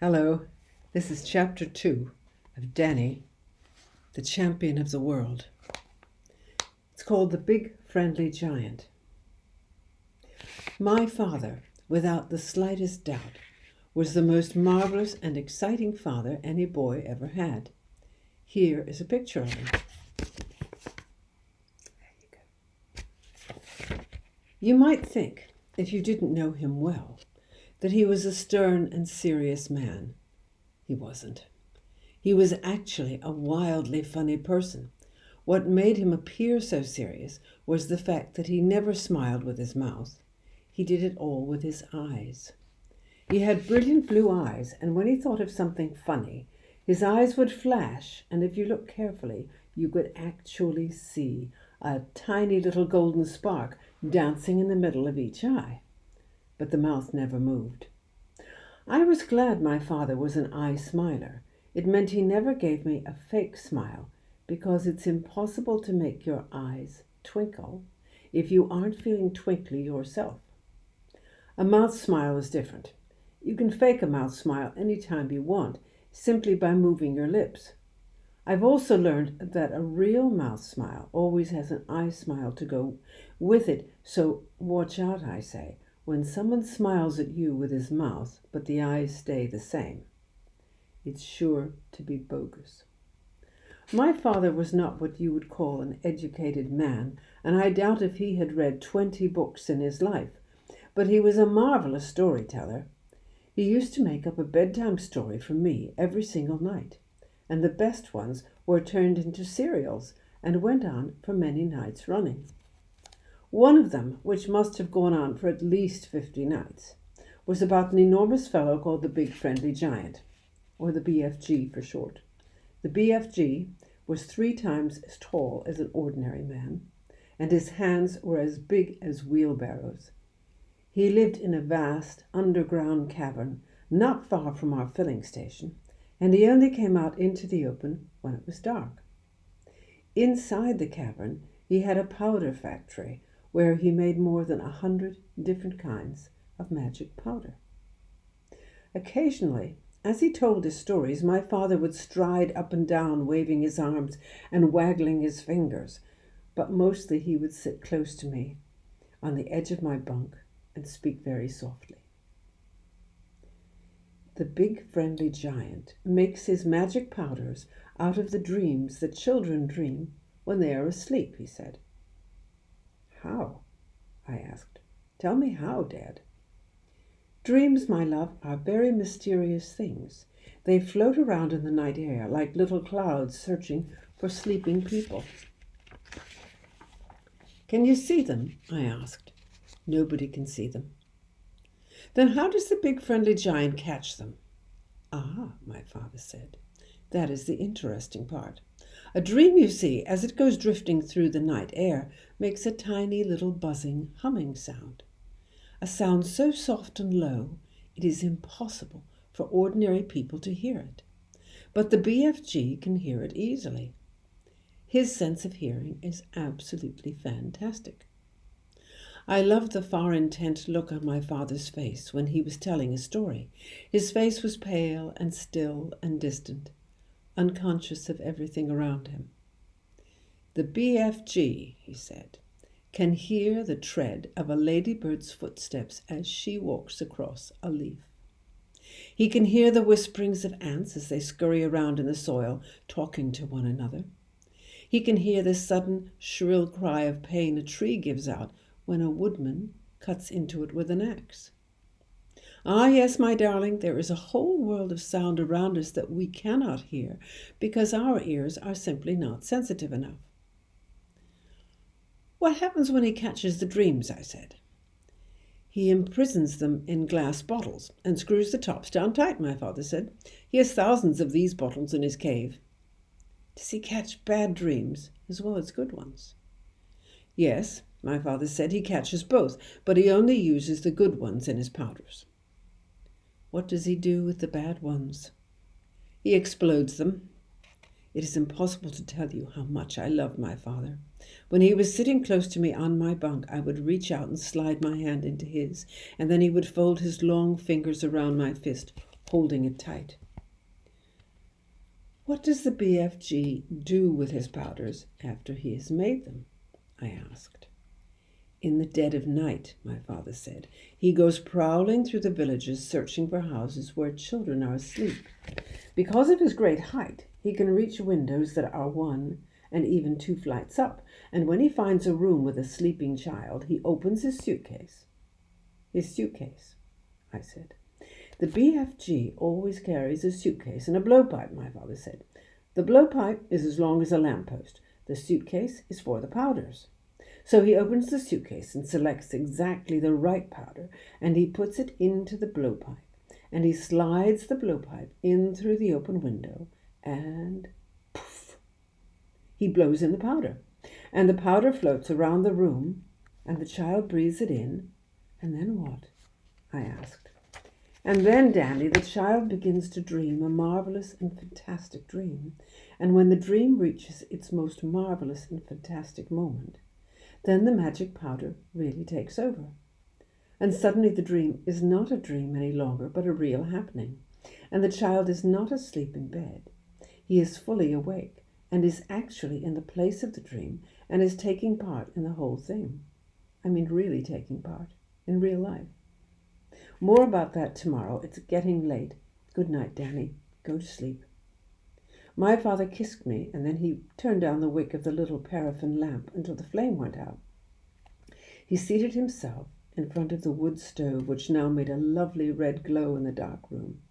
Hello, this is Chapter 2 of Danny, the Champion of the World. It's called The Big Friendly Giant. My father, without the slightest doubt, was the most marvelous and exciting father any boy ever had. Here is a picture of him. There you go. You might think, if you didn't know him well, that he was a stern and serious man. He wasn't. He was actually a wildly funny person. What made him appear so serious was the fact that he never smiled with his mouth. He did it all with his eyes. He had brilliant blue eyes, and when he thought of something funny, his eyes would flash, and if you looked carefully, you could actually see a tiny little golden spark dancing in the middle of each eye. But the mouth never moved. I was glad my father was an eye smiler. It meant he never gave me a fake smile, because it's impossible to make your eyes twinkle if you aren't feeling twinkly yourself. A mouth smile is different. You can fake a mouth smile anytime you want, simply by moving your lips. I've also learned that a real mouth smile always has an eye smile to go with it, so watch out, I say, when someone smiles at you with his mouth, but the eyes stay the same. It's sure to be bogus. My father was not what you would call an educated man, and I doubt if he had read 20 books in his life, but he was a marvelous storyteller. He used to make up a bedtime story for me every single night, and the best ones were turned into serials and went on for many nights running. One of them, which must have gone on for at least 50 nights, was about an enormous fellow called the Big Friendly Giant, or the BFG for short. The BFG was 3 times as tall as an ordinary man, and his hands were as big as wheelbarrows. He lived in a vast underground cavern not far from our filling station, and he only came out into the open when it was dark. Inside the cavern, he had a powder factory where he made more than 100 different kinds of magic powder. Occasionally, as he told his stories, my father would stride up and down, waving his arms and waggling his fingers, but mostly he would sit close to me on the edge of my bunk and speak very softly. The Big Friendly Giant makes his magic powders out of the dreams that children dream when they are asleep, he said. How? I asked. Tell me how, Dad. Dreams, my love, are very mysterious things. They float around in the night air like little clouds searching for sleeping people. Can you see them? I asked. Nobody can see them. Then how does the Big Friendly Giant catch them? Ah, my father said. That is the interesting part. A dream, you see, as it goes drifting through the night air, makes a tiny little buzzing, humming sound. A sound so soft and low, it is impossible for ordinary people to hear it. But the BFG can hear it easily. His sense of hearing is absolutely fantastic. I loved the far intent look on my father's face when he was telling a story. His face was pale and still and distant, unconscious of everything around him. The BFG, he said, can hear the tread of a ladybird's footsteps as she walks across a leaf. He can hear the whisperings of ants as they scurry around in the soil, talking to one another. He can hear the sudden, shrill cry of pain a tree gives out when a woodman cuts into it with an axe. Ah, yes, my darling, there is a whole world of sound around us that we cannot hear because our ears are simply not sensitive enough. What happens when he catches the dreams? I said. He imprisons them in glass bottles and screws the tops down tight, my father said. He has thousands of these bottles in his cave. Does he catch bad dreams as well as good ones? Yes, my father said, he catches both, but he only uses the good ones in his powders. What does he do with the bad ones? He explodes them. It is impossible to tell you how much I love my father. When he was sitting close to me on my bunk, I would reach out and slide my hand into his, and then he would fold his long fingers around my fist, holding it tight. "What does the BFG do with his powders after he has made them?" I asked. "In the dead of night," my father said, "he goes prowling through the villages searching for houses where children are asleep. Because of his great height, he can reach windows that are 1 and even 2 flights up, and when he finds a room with a sleeping child, he opens his suitcase." "His suitcase," I said. "The BFG always carries a suitcase and a blowpipe," my father said. "The blowpipe is as long as a lamppost. The suitcase is for the powders. So he opens the suitcase and selects exactly the right powder, and he puts it into the blowpipe, and he slides the blowpipe in through the open window, and poof, he blows in the powder, and the powder floats around the room, and the child breathes it in, and then what?" I asked. "And then, Danny, the child begins to dream a marvelous and fantastic dream, and when the dream reaches its most marvelous and fantastic moment, then the magic powder really takes over. And suddenly the dream is not a dream any longer, but a real happening. And the child is not asleep in bed. He is fully awake and is actually in the place of the dream and is taking part in the whole thing. I mean, really taking part in real life. More about that tomorrow. It's getting late. Good night, Danny. Go to sleep." My father kissed me, and then he turned down the wick of the little paraffin lamp until the flame went out. He seated himself in front of the wood stove, which now made a lovely red glow in the dark room.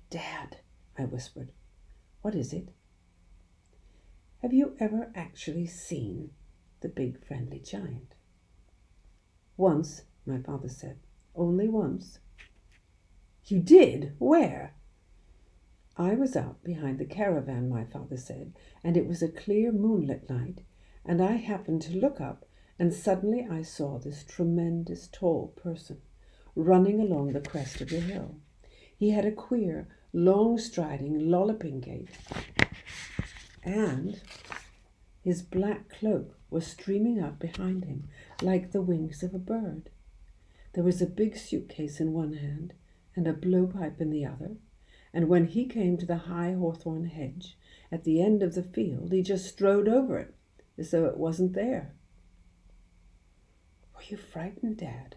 "Dad," I whispered. "What is it?" "Have you ever actually seen the big friendly giant?" "Once," my father said. "Only once." "You did? Where?" "I was out behind the caravan," my father said, "and it was a clear moonlit night, and I happened to look up, and suddenly I saw this tremendous tall person running along the crest of the hill. He had a queer, long-striding, lolloping gait, and his black cloak was streaming up behind him like the wings of a bird. There was a big suitcase in one hand and a blowpipe in the other, and when he came to the high hawthorn hedge at the end of the field, he just strode over it as though it wasn't there." "Were you frightened, Dad?"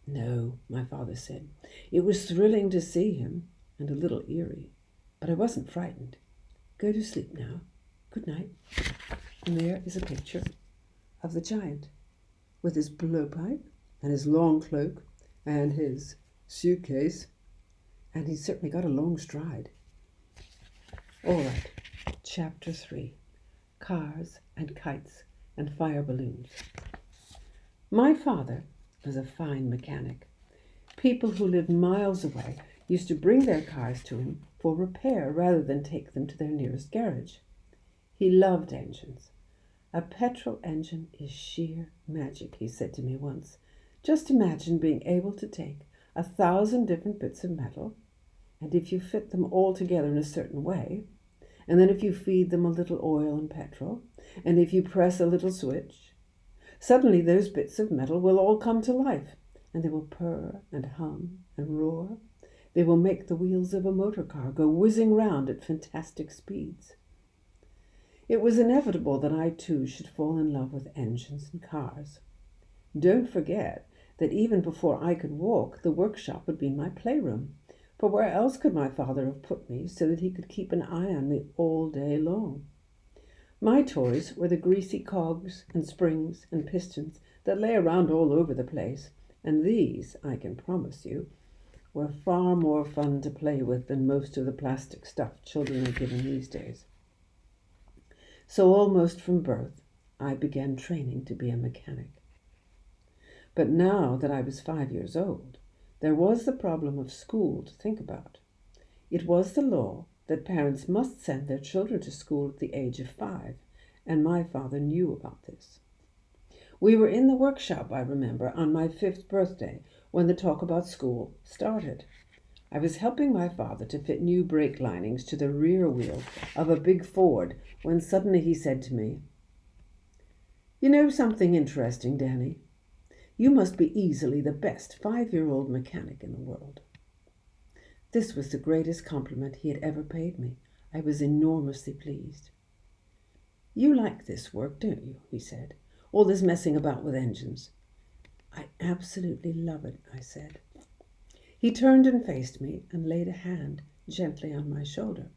"No," my father said. "It was thrilling to see him and a little eerie, but I wasn't frightened. Go to sleep now. Good night." And there is a picture of the giant with his blowpipe and his long cloak and his suitcase, and he's certainly got a long stride. All right, Chapter 3, Cars and Kites and Fire Balloons. My father was a fine mechanic. People who lived miles away used to bring their cars to him for repair rather than take them to their nearest garage. He loved engines. "A petrol engine is sheer magic," he said to me once. "Just imagine being able to take 1,000 different bits of metal, and if you fit them all together in a certain way, and then if you feed them a little oil and petrol, and if you press a little switch, suddenly those bits of metal will all come to life, and they will purr and hum and roar. They will make the wheels of a motor car go whizzing round at fantastic speeds." It was inevitable that I too should fall in love with engines and cars. Don't forget that even before I could walk, the workshop would be my playroom, for where else could my father have put me so that he could keep an eye on me all day long? My toys were the greasy cogs and springs and pistons that lay around all over the place, and these, I can promise you, were far more fun to play with than most of the plastic stuff children are given these days. So almost from birth, I began training to be a mechanic. But now that I was 5 years old, there was the problem of school to think about. It was the law that parents must send their children to school at the age of 5, and my father knew about this. We were in the workshop, I remember, on my 5th birthday when the talk about school started. I was helping my father to fit new brake linings to the rear wheel of a big Ford when suddenly he said to me, "You know something interesting, Danny? You must be easily the best 5-year-old mechanic in the world." This was the greatest compliment he had ever paid me. I was enormously pleased. "You like this work, don't you?" he said. "All this messing about with engines." "I absolutely love it," I said. He turned and faced me and laid a hand gently on my shoulder.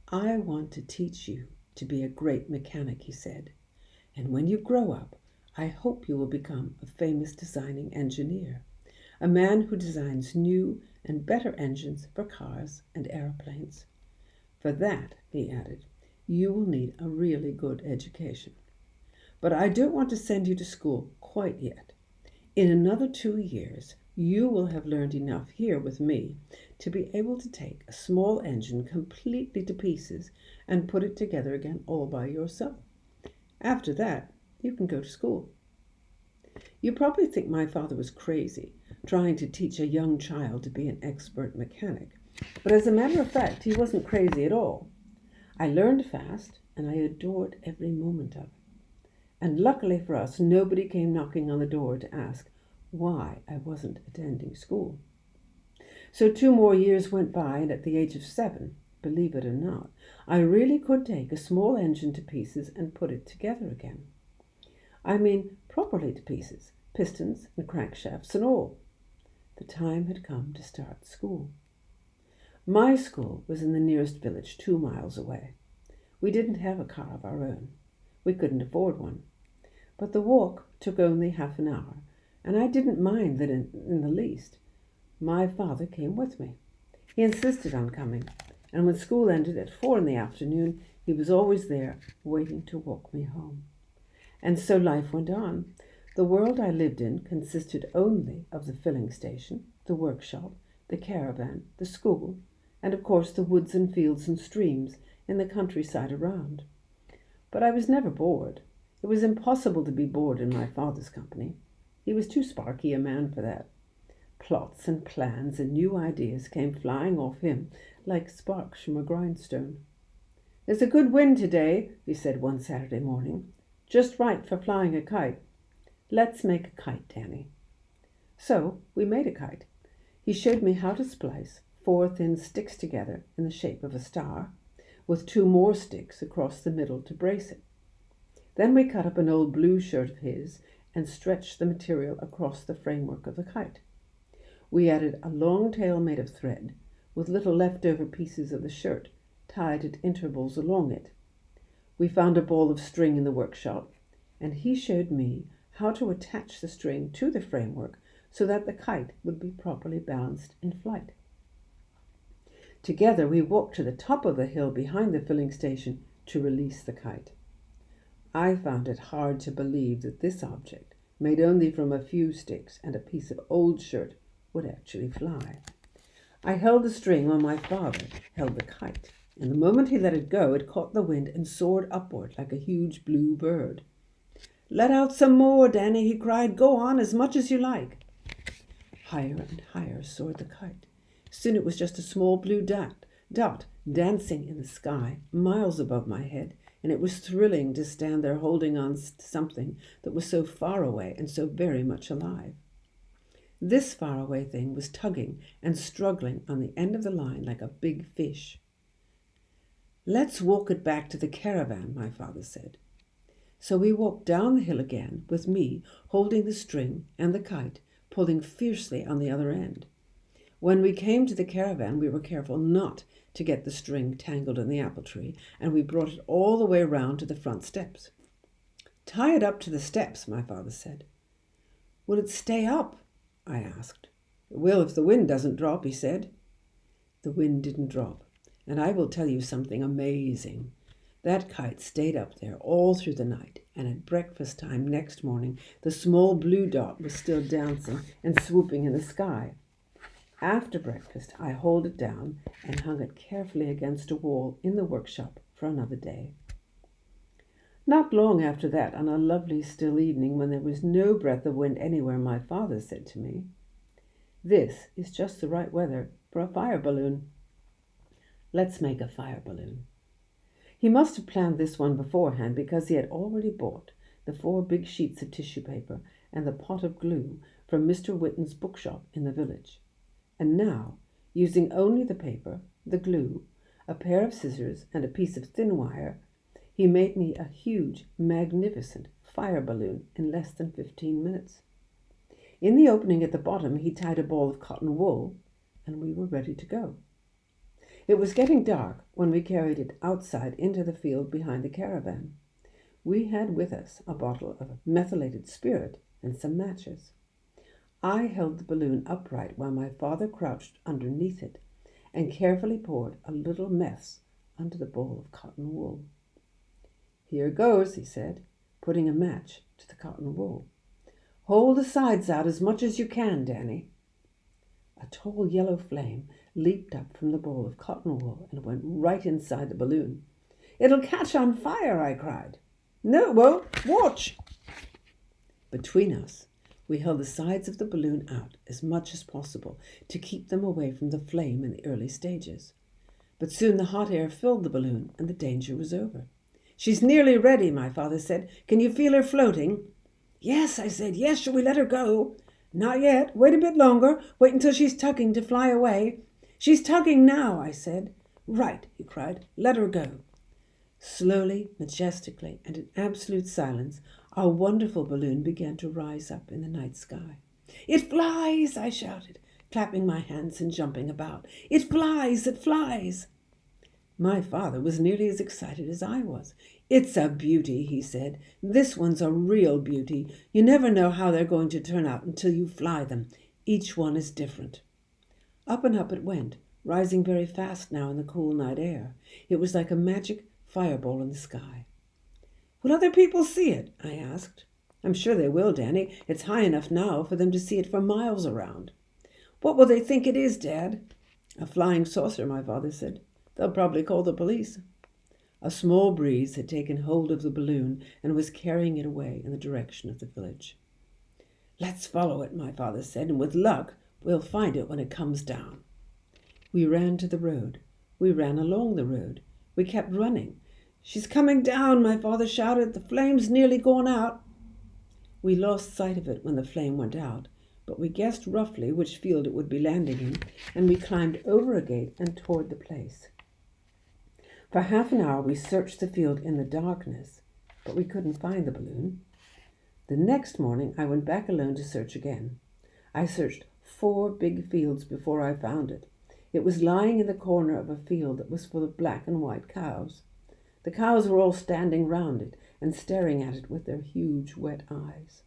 "I want to teach you to be a great mechanic," he said. "And when you grow up, I hope you will become a famous designing engineer, a man who designs new and better engines for cars and airplanes. For that," he added, "you will need a really good education. But I don't want to send you to school quite yet. In another 2 years, you will have learned enough here with me to be able to take a small engine completely to pieces and put it together again all by yourself. After that, you can go to school." You probably think my father was crazy, trying to teach a young child to be an expert mechanic. But as a matter of fact, he wasn't crazy at all. I learned fast, and I adored every moment of it. And luckily for us, nobody came knocking on the door to ask why I wasn't attending school. So 2 more years went by, and at the age of 7, believe it or not, I really could take a small engine to pieces and put it together again. I mean, properly to pieces, pistons and crankshafts and all. The time had come to start school. My school was in the nearest village, 2 miles away. We didn't have a car of our own. We couldn't afford one. But the walk took only half an hour, and I didn't mind that in the least. My father came with me. He insisted on coming, and when school ended at 4 in the afternoon, he was always there, waiting to walk me home. And so life went on. The world I lived in consisted only of the filling station, the workshop, the caravan, the school, and of course the woods and fields and streams in the countryside around. But I was never bored. It was impossible to be bored in my father's company. He was too sparky a man for that. Plots and plans and new ideas came flying off him like sparks from a grindstone. "There's a good wind today," he said one Saturday morning. "Just right for flying a kite. Let's make a kite, Danny." So we made a kite. He showed me how to splice 4 thin sticks together in the shape of a star, with 2 more sticks across the middle to brace it. Then we cut up an old blue shirt of his and stretched the material across the framework of the kite. We added a long tail made of thread, with little leftover pieces of the shirt tied at intervals along it. We found a ball of string in the workshop, and he showed me how to attach the string to the framework so that the kite would be properly balanced in flight. Together we walked to the top of the hill behind the filling station to release the kite. I found it hard to believe that this object, made only from a few sticks and a piece of old shirt, would actually fly. I held the string while my father held the kite, and the moment he let it go, it caught the wind and soared upward like a huge blue bird. "Let out some more, Danny," he cried. "Go on as much as you like." Higher and higher soared the kite. Soon it was just a small blue dot dancing in the sky, miles above my head, and it was thrilling to stand there holding on to something that was so far away and so very much alive. This faraway thing was tugging and struggling on the end of the line like a big fish. "Let's walk it back to the caravan," my father said. So we walked down the hill again, with me holding the string and the kite, pulling fiercely on the other end. When we came to the caravan, we were careful not to get the string tangled in the apple tree, and we brought it all the way round to the front steps. "Tie it up to the steps," my father said. "Will it stay up?" I asked. "It will if the wind doesn't drop," he said. The wind didn't drop, and I will tell you something amazing. That kite stayed up there all through the night, and at breakfast time next morning, the small blue dot was still dancing and swooping in the sky. After breakfast, I hauled it down and hung it carefully against a wall in the workshop for another day. Not long after that, on a lovely still evening when there was no breath of wind anywhere, my father said to me, "This is just the right weather for a fire balloon. Let's make a fire balloon." He must have planned this one beforehand, because he had already bought the 4 big sheets of tissue paper and the pot of glue from Mr. Whitten's bookshop in the village. And now Using only the paper, the glue, a pair of scissors, and a piece of thin wire, he made me a huge, magnificent fire balloon in less than 15 minutes. In the opening at the bottom, he tied a ball of cotton wool, and we were ready to go. It was getting dark when we carried it outside into the field behind the caravan. We had with us a bottle of methylated spirit and some matches. I held the balloon upright while my father crouched underneath it and carefully poured a little mess under the ball of cotton wool. "Here goes," he said, putting a match to the cotton wool. "Hold the sides out as much as you can, Danny." A tall yellow flame leaped up from the ball of cotton wool and went right inside the balloon. "It'll catch on fire," I cried. "No, it won't. Watch." Between us, we held the sides of the balloon out as much as possible to keep them away from the flame in the early stages. But soon the hot air filled the balloon and the danger was over. "She's nearly ready," my father said. "Can you feel her floating?" "Yes," I said. "Yes, shall we let her go?" "Not yet. Wait a bit longer. Wait until she's tugging to fly away." "She's tugging now," I said. "Right," he cried. "Let her go." Slowly, majestically, and in absolute silence, our wonderful balloon began to rise up in the night sky. "It flies!" I shouted, clapping my hands and jumping about. "It flies! It flies!" My father was nearly as excited as I was. "It's a beauty," he said. "This one's a real beauty. You never know how they're going to turn out until you fly them. Each one is different." Up and up it went, rising very fast now in the cool night air. It was like a magic fireball in the sky. "Will other people see it?" I asked. "I'm sure they will, Danny. It's high enough now for them to see it for miles around." "What will they think it is, Dad?" "A flying saucer," my father said. "They'll probably call the police." A small breeze had taken hold of the balloon and was carrying it away in the direction of the village. "Let's follow it," my father said, "and with luck, we'll find it when it comes down." We ran to the road. We ran along the road. We kept running. "She's coming down," my father shouted. "The flame's nearly gone out." We lost sight of it when the flame went out, but we guessed roughly which field it would be landing in, and we climbed over a gate and toward the place. For half an hour we searched the field in the darkness, but we couldn't find the balloon. The next morning I went back alone to search again. I searched 4 big fields before I found it. It was lying in the corner of a field that was full of black and white cows. The cows were all standing round it and staring at it with their huge wet eyes.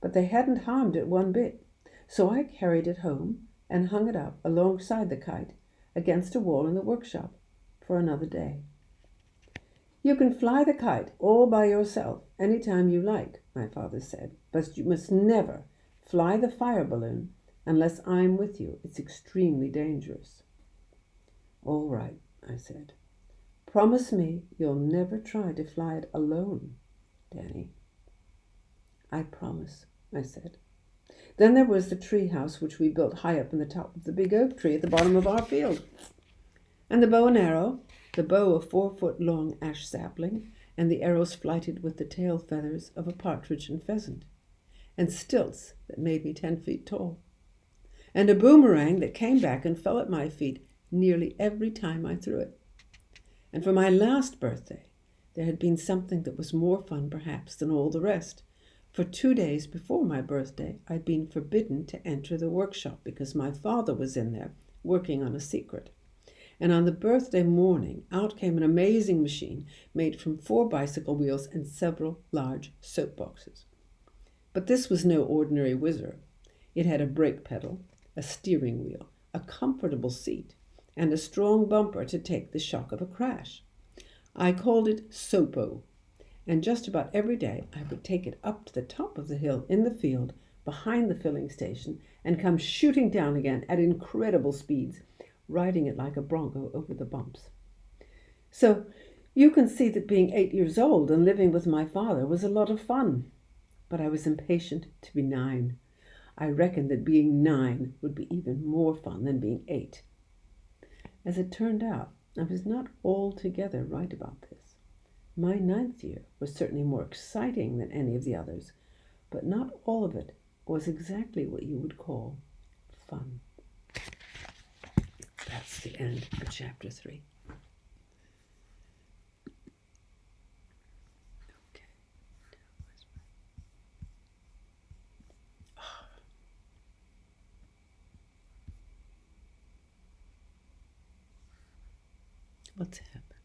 But they hadn't harmed it one bit, so I carried it home and hung it up alongside the kite against a wall in the workshop for another day. "You can fly the kite all by yourself any time you like," my father said, "but you must never fly the fire balloon unless I'm with you. It's extremely dangerous." "All right," I said. "Promise me you'll never try to fly it alone, Danny." "I promise," I said. Then there was the tree house which we built high up in the top of the big oak tree at the bottom of our field. And the bow and arrow, the bow a 4-foot-long ash sapling, and the arrows flighted with the tail feathers of a partridge and pheasant, and stilts that made me 10 feet tall, and a boomerang that came back and fell at my feet nearly every time I threw it. And for my last birthday, there had been something that was more fun perhaps than all the rest. For 2 days before my birthday, I'd been forbidden to enter the workshop because my father was in there working on a secret. And on the birthday morning, out came an amazing machine made from 4 bicycle wheels and several large soap boxes. But this was no ordinary whizzer. It had a brake pedal, a steering wheel, a comfortable seat, and a strong bumper to take the shock of a crash. I called it Sopo, and just about every day I would take it up to the top of the hill in the field behind the filling station and come shooting down again at incredible speeds, riding it like a bronco over the bumps. So you can see that being 8 years old and living with my father was a lot of fun. But I was impatient to be 9. I reckoned that being 9 would be even more fun than being 8. As it turned out, I was not altogether right about this. My 9th year was certainly more exciting than any of the others, but not all of it was exactly what you would call fun. that's the end of chapter 3. Okay. What's happened?